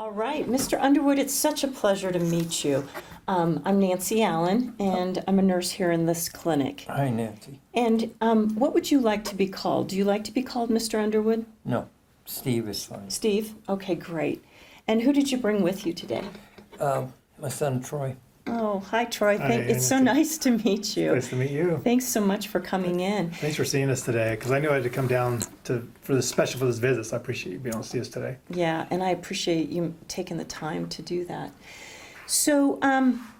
All right, Mr. Underwood, it's such a pleasure to meet you. I'm Nancy Allen, and I'm a nurse here in this clinic. Hi, Nancy. And what would you like to be called? Do you like to be called Mr. Underwood? No, Steve is fine. Steve? Okay, great. And who did you bring with you today? My son Troy. Oh, hi, Troy. Hi, It's so Nancy. nice to meet you. Nice to meet you. Thanks so much for coming in. Thanks for seeing us today, because I knew I had to come down for this visit, so I appreciate you being able to see us today. Yeah, and I appreciate you taking the time to do that. So,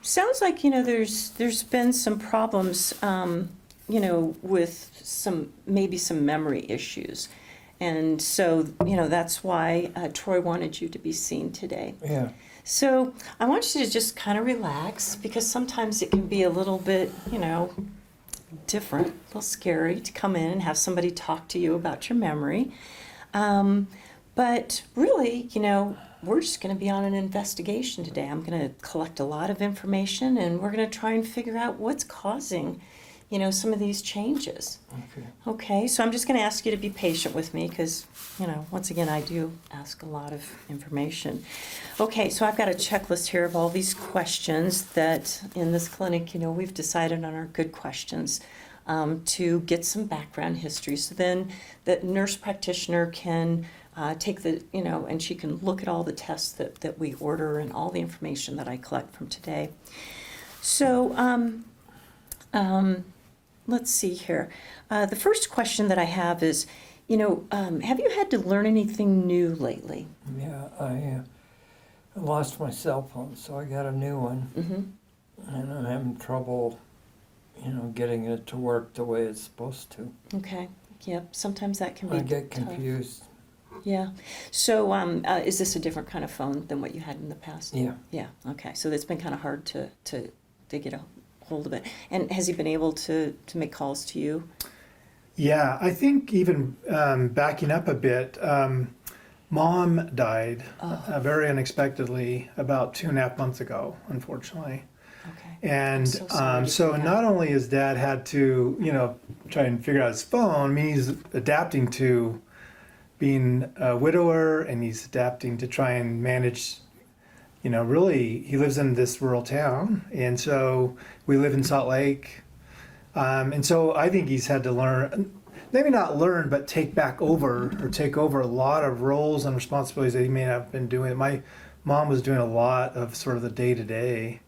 sounds like, there's been some problems, with maybe some memory issues. And so, that's why Troy wanted you to be seen today. Yeah. So I want you to just kind of relax, because sometimes it can be a little bit, different, a little scary to come in and have somebody talk to you about your memory. But really, we're just going to be on an investigation today. I'm going to collect a lot of information, and we're going to try and figure out what's causing, some of these changes. Okay. Okay, so I'm just going to ask you to be patient with me because, once again, I do ask a lot of information. Okay, so I've got a checklist here of all these questions that in this clinic, we've decided on are good questions to get some background history. So then the nurse practitioner can take and she can look at all the tests that we order and all the information that I collect from today. So, let's see here. The first question that I have is, have you had to learn anything new lately? Yeah, I lost my cell phone, so I got a new one. Mm-hmm. And I'm having trouble, getting it to work the way it's supposed to. Okay. Yep. Sometimes that can be I get tough. confused. Yeah. So, is this a different kind of phone than what you had in the past? Yeah. Yeah. Okay. So it's been kind of hard to get a hold of it. And has he been able to make calls to you? Yeah, I think even backing up a bit, Mom died very unexpectedly about 2.5 months ago, unfortunately. Okay. And so sorry to so hear that. not only has Dad had to, try and figure out his phone, I mean, he's adapting to being a widower, and he's adapting to try and manage, really, he lives in this rural town, and so we live in Salt Lake. And so I think he's had to learn, maybe not learn, but take over a lot of roles and responsibilities that he may not have been doing. My mom was doing a lot of sort of the day-to-day,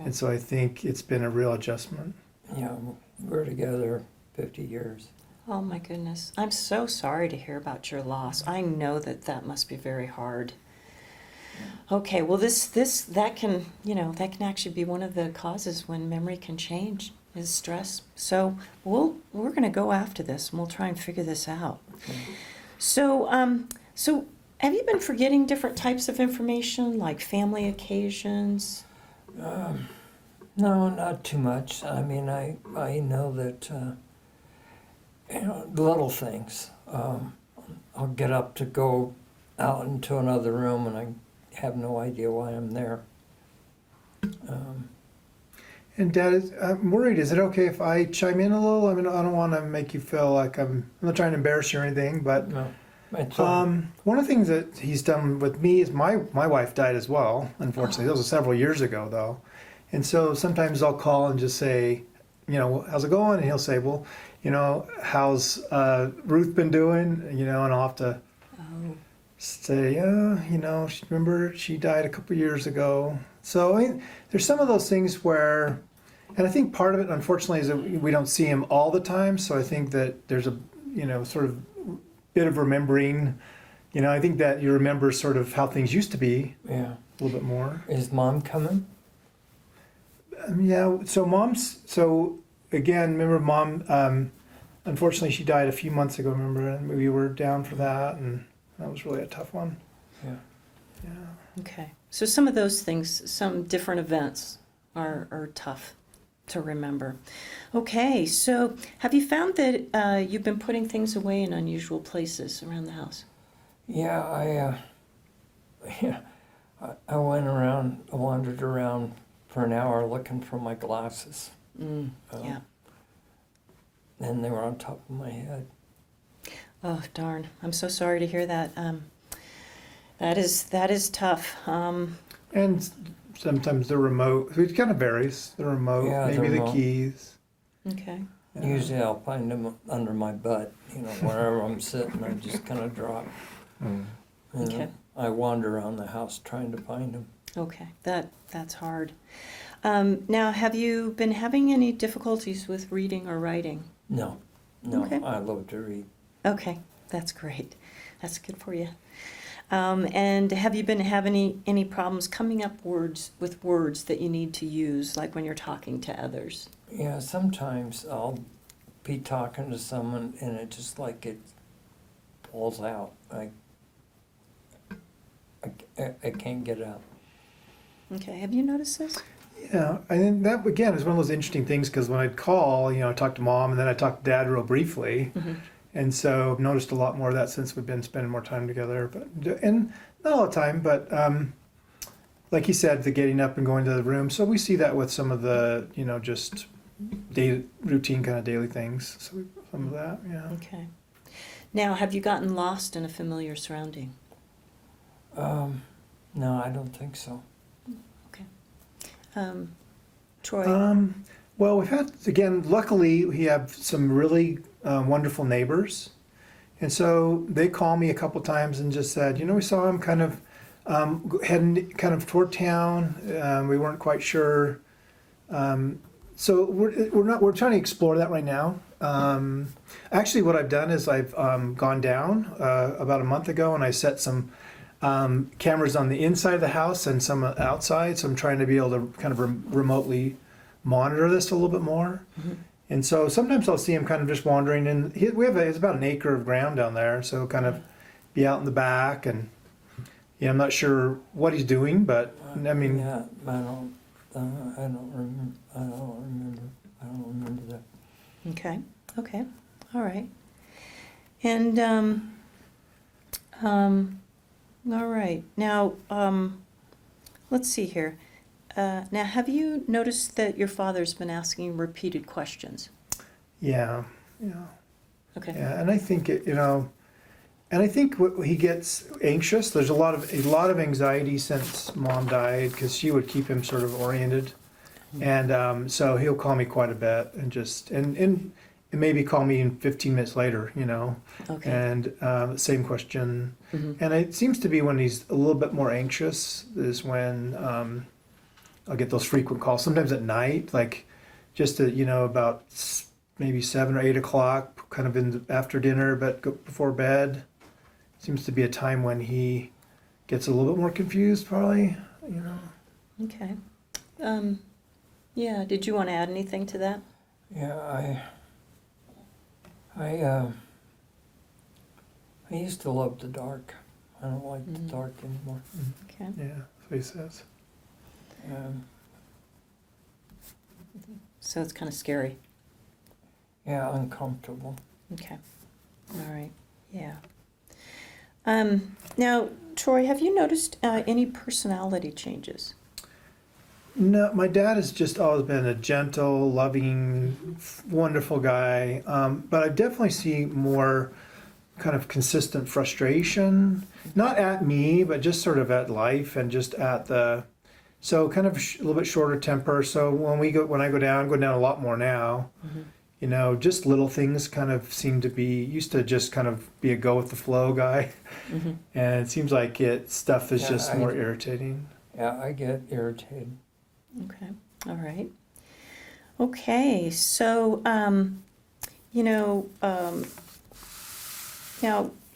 and so I think it's been a real adjustment. Yeah, we're together 50 years. Oh my goodness. I'm so sorry to hear about your loss. I know that must be very hard. Okay, well that can actually be one of the causes when memory can change is stress. So we're going to go after this and we'll try and figure this out. Okay. So have you been forgetting different types of information like family occasions? No, not too much. I mean, I know that, little things. I'll get up to go out into another room and I have no idea why I'm there. And Dad, I'm worried. Is it okay if I chime in a little? I mean, I don't want to make you feel like I'm not trying to embarrass you or anything, but No, it's all one of the things that he's done with me is my wife died as well, unfortunately. That was several years ago, though. And so sometimes I'll call and just say, how's it going? And he'll say, well, how's Ruth been doing? And I'll have to say, remember she died a couple years ago. So I mean, there's some of those things where, and I think part of it, unfortunately, is that we don't see him all the time. So I think that there's a, sort of bit of remembering. I think that you remember sort of how things used to be yeah. a little bit more. Is Mom coming? Yeah. So again, remember Mom, unfortunately she died a few months ago, remember, and we were down for that, and that was really a tough one. Yeah. Yeah. Okay. So some of those things, some different events are tough to remember. Okay, so have you found that you've been putting things away in unusual places around the house? Yeah, I wandered around for an hour looking for my glasses. Yeah. And they were on top of my head. Oh, darn. I'm so sorry to hear that. That is tough. And sometimes the remote, it kind of varies. The remote, Yeah, the maybe the remote. keys. Okay. Usually I'll find them under my butt, wherever I'm sitting, I just kind of drop. Mm. Okay. I wander around the house trying to find them. Okay. That's hard. Now, have you been having any difficulties with reading or writing? No, Okay. I love to read. Okay, that's great. That's good for you. And have you been having any problems coming up with words that you need to use, like when you're talking to others? Yeah, sometimes I'll be talking to someone and it just like it falls out. I can't get it out. Okay, have you noticed this? Yeah, I think that again is one of those interesting things because when I'd call, I talked to Mom and then I talked to Dad real briefly, Mm-hmm. and so I've noticed a lot more of that since we've been spending more time together. And not all the time, but like he said, the getting up and going to the room. So we see that with some of the just routine kind of daily things. So some of that, yeah. Okay. Now, have you gotten lost in a familiar surrounding? No, I don't think so. Troy? Well, we've had, again, luckily, we have some really wonderful neighbors. And so they called me a couple times and just said, we saw him kind of heading kind of toward town. We weren't quite sure. So we're trying to explore that right now. Actually, what I've done is I've gone down about a month ago and I set some cameras on the inside of the house and some outside. So I'm trying to be able to kind of remotely monitor this a little bit more. Mm-hmm. And so sometimes I'll see him kind of just wandering, and it's about an acre of ground down there. So kind of be out in the back, and I'm not sure what he's doing, but I mean, Yeah, I don't remember that. Okay, okay, all right. And, all right, now, let's see here. Now, have you noticed that your father's been asking repeated questions? yeah. Okay. Yeah, and I think and I think he gets anxious. There's a lot of anxiety since Mom died because she would keep him sort of oriented, and so he'll call me quite a bit and just and maybe call me in 15 minutes later, Okay. and same question. Mm-hmm. And it seems to be when he's a little bit more anxious is when I'll get those frequent calls. Sometimes at night, like just at, about maybe 7 or 8 o'clock, kind of after dinner, but before bed. Seems to be a time when he gets a little bit more confused, probably. Okay. Yeah, did you want to add anything to that? Yeah, I used to love the dark. I don't like the dark anymore. Okay. Yeah, that's what he says. So it's kind of scary. Yeah, uncomfortable. Okay. All right. Yeah. Now, Troy, have you noticed any personality changes? No, my dad has just always been a gentle, loving, wonderful guy. But I definitely see more kind of consistent frustration, not at me, but just sort of at life and just at so kind of a little bit shorter temper. So when I go down a lot more now. Mm-hmm. Just little things kind of seem to be, used to just kind of be a go with the flow guy. Mm-hmm. And it seems like stuff is Yeah, just more irritating. Yeah, I get irritated. Okay. All right. Okay. So, now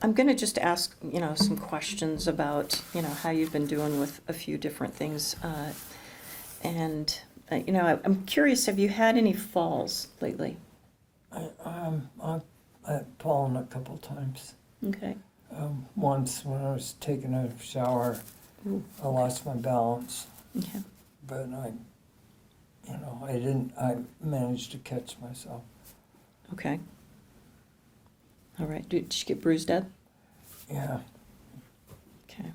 I'm going to just ask, some questions about, how you've been doing with a few different things. And, I'm curious, have you had any falls lately? I've fallen a couple times. Okay. Once when I was taking a shower, Ooh, I lost my balance, okay. but I managed to catch myself. Okay. All right. Did you get bruised up? Yeah, Okay.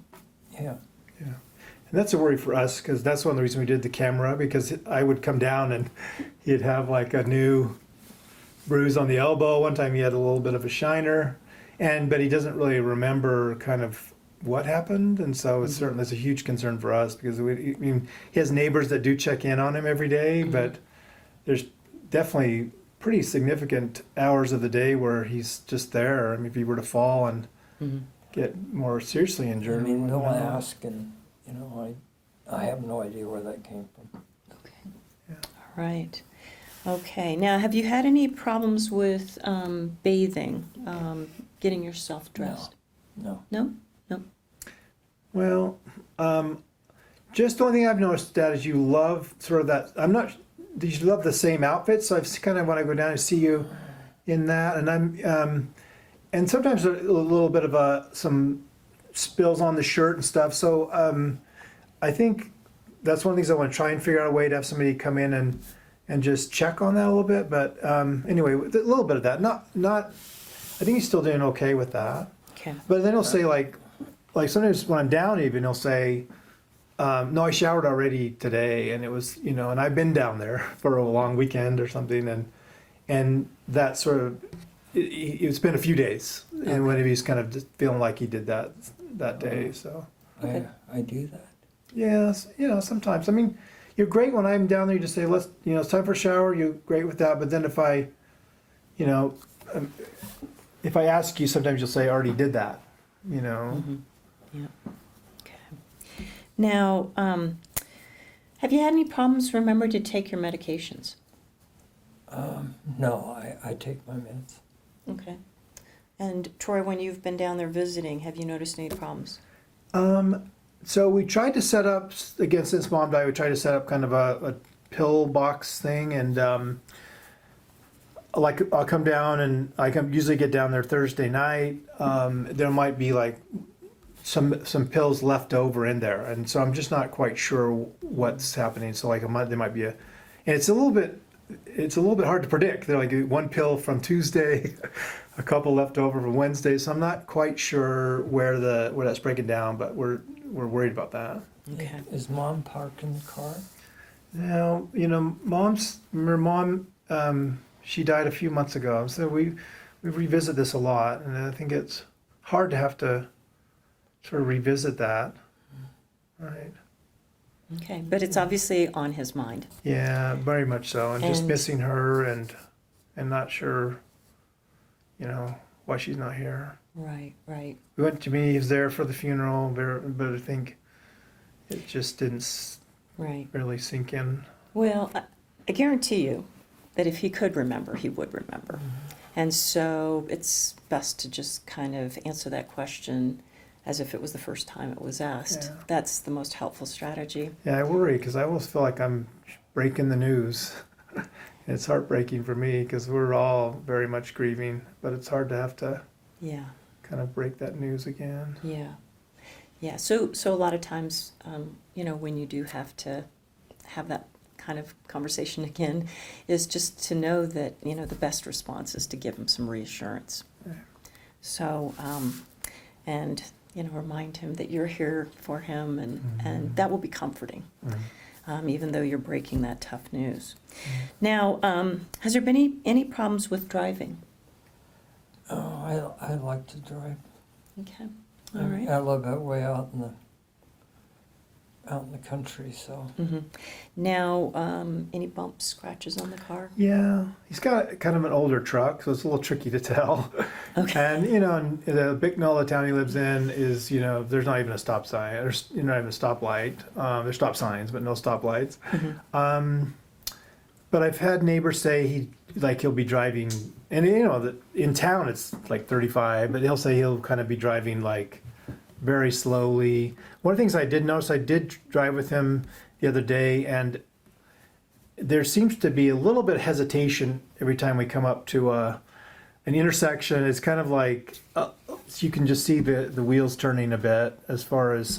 yeah. Yeah. And that's a worry for us because that's one of the reasons we did the camera, because I would come down and he'd have like a new bruise on the elbow. One time he had a little bit of a shiner, but he doesn't really remember kind of what happened, and so it's certainly it's a huge concern for us because I mean, he has neighbors that do check in on him every day, but there's definitely pretty significant hours of the day where he's just there. I mean, if he were to fall and get more seriously I injured, mean, we they'll wouldn't know. ask, and I have no idea where that came from. Okay. Yeah. All right. Okay. Now, have you had any problems with bathing, getting yourself dressed? No. No? No? Well, just the only thing I've noticed, Dad, is you love sort of that. I'm not. You love the same outfit, so I've kind of when I go down and see you in that, and and sometimes a little bit of some spills on the shirt and stuff. So I think that's one of the things I want to try and figure out a way to have somebody come in and just check on that a little bit. But anyway, a little bit of that. Not. I think he's still doing okay with that. Okay. But then he'll say like sometimes when I'm down, even he'll say, "No, I showered already today," and it was and I've been down there for a long weekend or something, and that sort of it's been a few days, and when he's kind of just feeling like he did that day, so Okay. I do that. yes, sometimes. I mean, you're great when I'm down there. You just say, "Let's," it's time for a shower. You're great with that, but then if if I ask you, sometimes you'll say, "I already did that," Yeah. Okay. Now, have you had any problems remembering to take your medications? No, I take my meds. Okay. And Troy, when you've been down there visiting, have you noticed any problems? So we tried to set up, again, since Mom died, we tried to set up kind of a pill box thing, and like I'll come down and usually get down there Thursday night. There might be like some pills left over in there, and so I'm just not quite sure what's happening. So like there might be and it's a little bit hard to predict. They're like one pill from Tuesday, a couple left over from Wednesday. So I'm not quite sure where that's breaking down, but we're worried about that. Okay. Is Mom parked in the car? Now, Mom, she died a few months ago, so we revisit this a lot, and I think it's hard to have to sort of revisit that. Right. Okay, but it's obviously on his mind. Yeah, very much so, and just And- missing her, and not sure, why she's not here. Right, right. We went to he was there for the funeral, but I think it just didn't Right. really sink in. Well, I guarantee you that if he could remember, he would remember. And so it's best to just kind of answer that question as if it was the first time it was asked. Yeah. That's the most helpful strategy. Yeah, I worry because I almost feel like I'm breaking the news. It's heartbreaking for me because we're all very much grieving, but it's hard to have to Yeah, kind of break that news again. yeah. Yeah, so a lot of times, when you do have to have that kind of conversation again, is just to know that, the best response is to give him some reassurance. Yeah. So, and, remind him that you're here for him, and that will be comforting, even though you're breaking that tough news. Now, has there been any problems with driving? Oh, I like to drive. Okay, all right. I live that way out in the country, so. Mm-hmm. Now, any bumps, scratches on the car? Yeah, he's got kind of an older truck, so it's a little tricky to tell. Okay. And in the Bicknell, the town he lives in, is there's not even a stop sign. There's not even a stoplight. There's stop signs, but no stoplights. But I've had neighbors say he'll be driving, and that in town it's like 35, but he'll say he'll kind of be driving like very slowly. One of the things I did notice, I did drive with him the other day, and there seems to be a little bit of hesitation every time we come up to an intersection. It's kind of like you can just see the wheels turning a bit as far as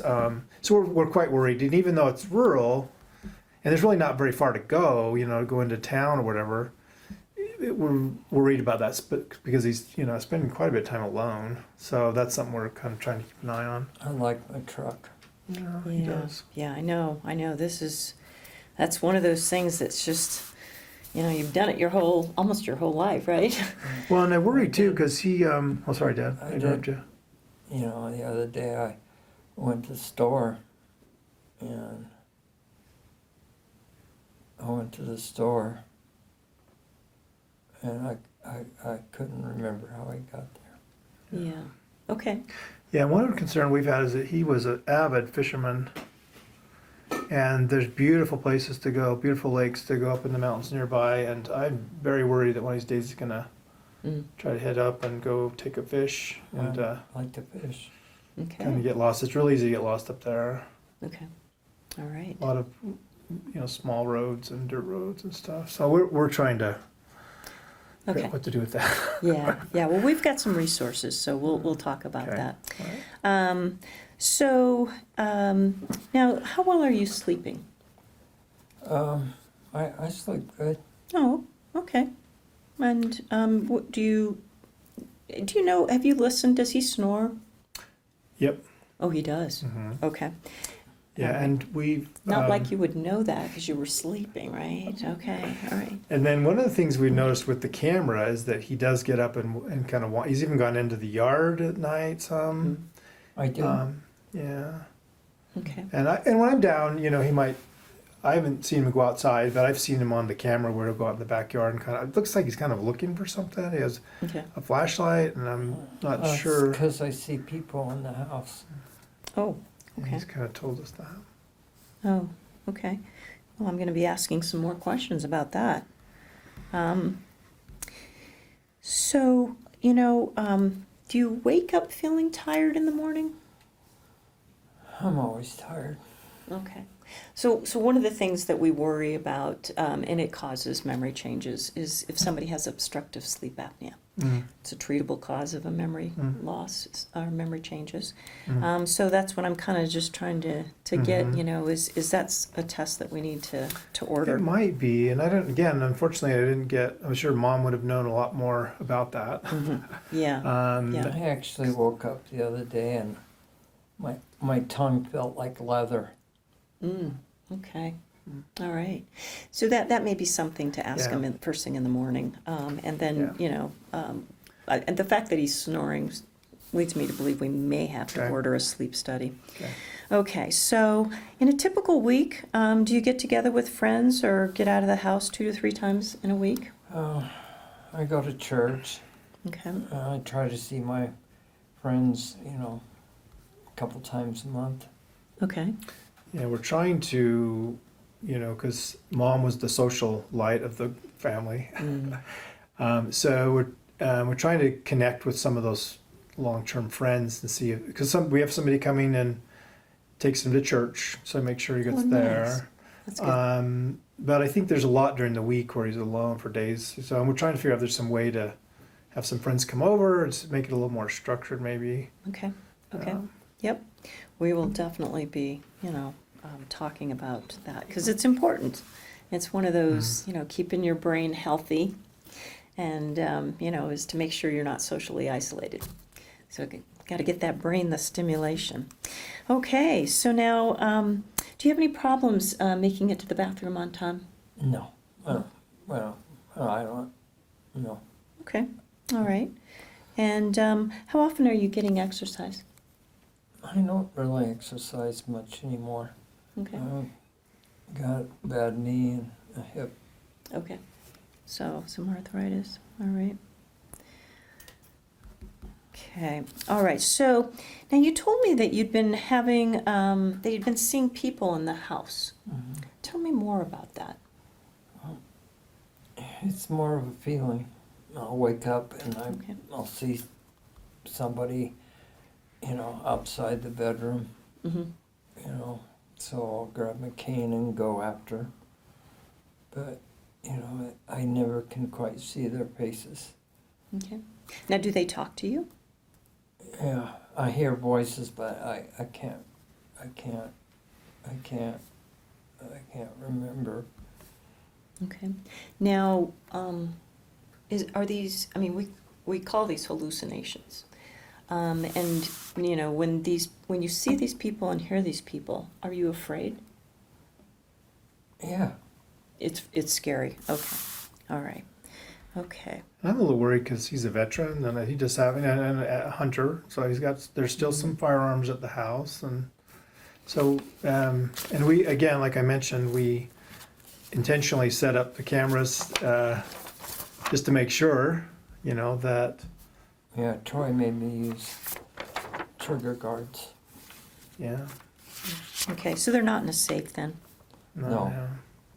so we're quite worried. And even though it's rural and there's really not very far to go, go into town or whatever, we're worried about that because he's spending quite a bit of time alone. So that's something we're kind of trying to keep an eye on. I like my truck. Yeah, he does. Yeah, I know. That's one of those things that's just, you've done it almost your whole life, right? Well, and I worry too because he. Sorry, Dad. I I interrupted you. The other day went to the store, and I went to the store, and I couldn't remember how I got there. Yeah. Okay. Yeah, one concern we've had is that he was an avid fisherman, and there's beautiful places to go, beautiful lakes to go up in the mountains nearby, and I'm very worried that one of these days he's gonna Mm. try to head up and go take a fish, and I like to fish. Okay. kind of get lost. It's really easy to get lost up there. Okay. All right. A lot of, small roads and dirt roads and stuff. So we're trying to figure Okay. out what to do with that. Yeah. Yeah. Well, we've got some resources, so we'll talk about Okay. that. All right. Now, how well are you sleeping? I sleep good. Oh, okay. And do you know? Have you listened? Does he snore? Yep. Oh, he does. hmm Okay. Yeah, All right. and we've Not like you would know that because you were sleeping, right? Okay. All right. And then one of the things we noticed with the camera is that he does get up and kind of he's even gone into the yard at night some. I do. Yeah. Okay. And when I'm down, he might. I haven't seen him go outside, but I've seen him on the camera where he'll go out in the backyard and it looks like he's kind of looking for something. He has Okay. a flashlight, and I'm not sure. Because I see people in the house. Oh. And Okay. he's kind of told us that. Oh. Okay. Well, I'm going to be asking some more questions about that. So, do you wake up feeling tired in the morning? I'm always tired. Okay. So one of the things that we worry about, and it causes memory changes, is if somebody has obstructive sleep apnea. Mm. It's a treatable cause of a memory Mm. loss or memory changes. Mm. So that's what I'm kind of just trying to get, Mhm. is that's a test that we need to order. It might be, and I don't. Again, unfortunately, I didn't get. I'm sure Mom would have known a lot more about that. Mhm. Yeah. Yeah. I actually woke up the other day and my tongue felt like leather. Okay. All right. So that may be something to ask Yeah. him first thing in the morning. And then, Yeah. and the fact that he's snoring leads me to believe we may have to Okay. order a sleep study. Okay. Okay. So in a typical week, do you get together with friends or get out of the house 2 to 3 times in a week? I go to church. Okay. I try to see my friends, a couple times a month. Okay. Yeah, we're trying to, because Mom was the social light of the family. So we're trying to connect with some of those long-term friends and see because we have somebody coming and takes him to church, so make sure he gets Oh, nice. there. That's good. But I think there's a lot during the week where he's alone for days. So we're trying to figure out if there's some way to have some friends come over and make it a little more structured, maybe. Okay. Okay. Um, Yep. We will definitely be, talking about that because it's important. It's one of those, keeping your brain healthy and, is to make sure you're not socially isolated. So got to get that brain, the stimulation. Okay. So now, do you have any problems making it to the bathroom on time? No. Well, I don't. No. Okay. All right. And how often are you getting exercise? I don't really exercise much anymore. Okay. Got a bad knee and a hip. Okay. So some arthritis. All right. Okay. All right. So now you told me that you'd been seeing people in the house. Tell me more about that. It's more of a feeling. I'll wake up and Okay. I'll see somebody, outside the bedroom, Mm-hmm. so I'll grab my cane and go after. But, I never can quite see their faces. Okay. Now, do they talk to you? Yeah, I hear voices, but I can't remember. Okay. Now, are these? I mean, we call these hallucinations. And when you see these people and hear these people, are you afraid? Yeah. It's scary. Okay. All right. Okay. I'm a little worried because he's a veteran and he just having and a hunter, so there's still some firearms at the house, and so and we again, like I mentioned, we intentionally set up the cameras just to make sure, that Yeah, Troy made me use trigger guards. yeah, Okay, so they're not in a safe then? No. yeah.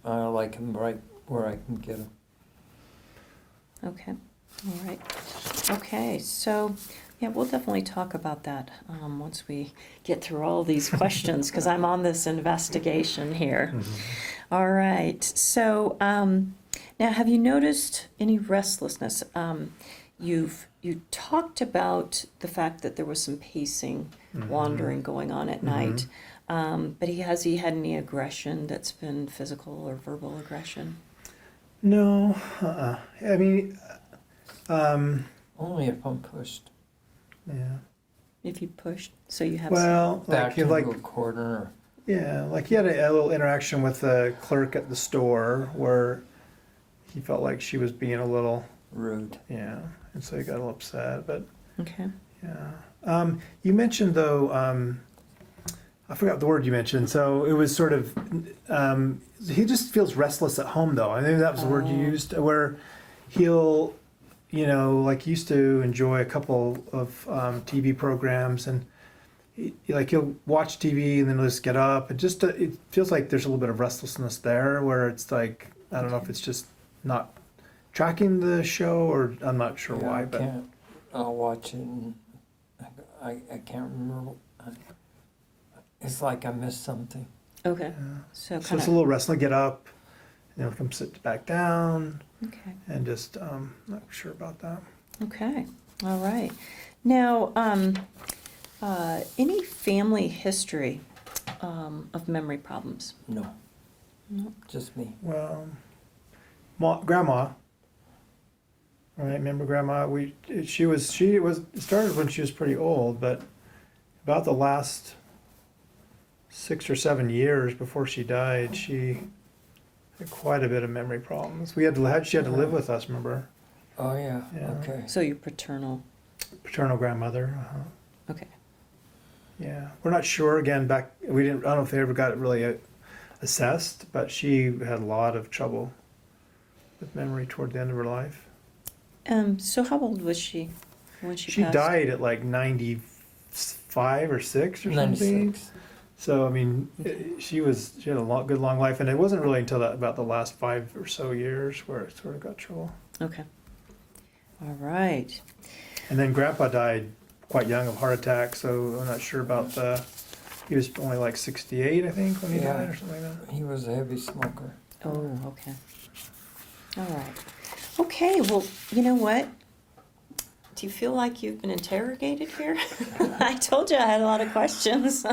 I like them right where I can get them. Okay, all right. Okay, so, yeah, we'll definitely talk about that once we get through all these questions, because I'm on this investigation here. All right, so now have you noticed any restlessness? You talked about the fact that there was some pacing, wandering going on at night, but has he had any aggression that's been physical or verbal aggression? No, I mean, Only if I'm pushed yeah. If you pushed, so you have Well, back like he into a corner. yeah, like he had a little interaction with the clerk at the store where he felt like she was being a little, Rude. yeah, and so he got a little upset. But okay. yeah, you mentioned though, I forgot the word you mentioned. So it was sort of, he just feels restless at home though. I think that was the word you used, where he'll, like he used to enjoy a couple of TV programs, and he'll watch TV and then he'll just get up. It feels like there's a little bit of restlessness there, where it's like, I don't know if it's just not tracking the show, or I'm not sure Yeah, why, I but can't. I'll watch it and I can't remember. It's like I missed something. Okay, yeah. so So kind it's a of, little restless. Get up, and he'll come sit back down, okay, and just not sure about that. okay, all right. Now, any family history of memory problems? No, No. just me. Well, grandma. Right, remember grandma? She was it started when she was pretty old, but about the last 6 or 7 years before she died, she had quite a bit of memory problems. She had to live with us. Remember, Oh yeah. Yeah. Okay. So your paternal, paternal grandmother. okay, Yeah, we're not sure. Again, I don't know if they ever got it really assessed, but she had a lot of trouble with memory toward the end of her life. so how old was she when she She passed? died at like 95 or 6 or something. 96. So I mean, she had a good long life, and it wasn't really until about the last 5 or so years where it sort of got trouble. Okay, all right. And then Grandpa died quite young of heart attack, so I'm not sure about the. He was only like 68, I think, when he Yeah. died, or something like that. He was a heavy smoker. Oh, okay. All right. Okay, well, you know what? Do you feel like you've been interrogated here? I told you I had a lot of questions.